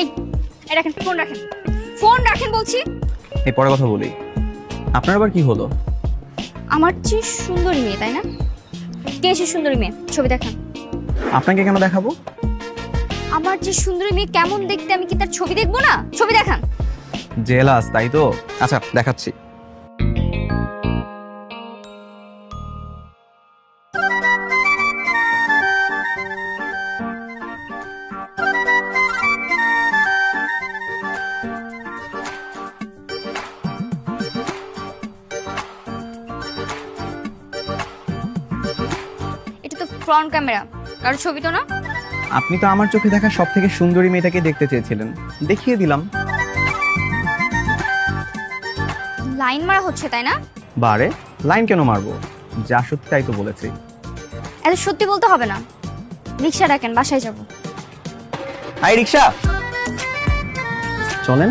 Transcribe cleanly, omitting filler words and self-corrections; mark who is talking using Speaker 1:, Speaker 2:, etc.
Speaker 1: এই এই রাখেন, ফোন রাখেন, ফোন রাখেন বলছি।
Speaker 2: এই পরে কথা বলি। আপনার আবার কি হলো?
Speaker 1: আমার চেয়ে সুন্দরী মেয়ে, তাই না? কে সে সুন্দরী মেয়ে? ছবি দেখান।
Speaker 2: আপনাকে কেন দেখাবো?
Speaker 1: আমার যে সুন্দরী মেয়ে কেমন দেখতে, আমি কি তার ছবি দেখবো না? ছবি দেখান।
Speaker 2: জেলাস তাই তো? আচ্ছা দেখাচ্ছি।
Speaker 1: এটা তো ফ্রন্ট ক্যামেরা, কারো ছবি তো না।
Speaker 2: আপনি তো আমার চোখে দেখা সব থেকে সুন্দরী মেয়েটাকে দেখতে চেয়েছিলেন, দেখিয়ে দিলাম।
Speaker 1: লাইন মারা হচ্ছে, তাই না?
Speaker 2: বারে লাইন কেন মারবো? যা সত্যি তাই তো বলেছি।
Speaker 1: এত সত্যি বলতে হবে না। রিক্সা ডাকেন, বাসায় যাব।
Speaker 2: আই রিক্সা, চলেন।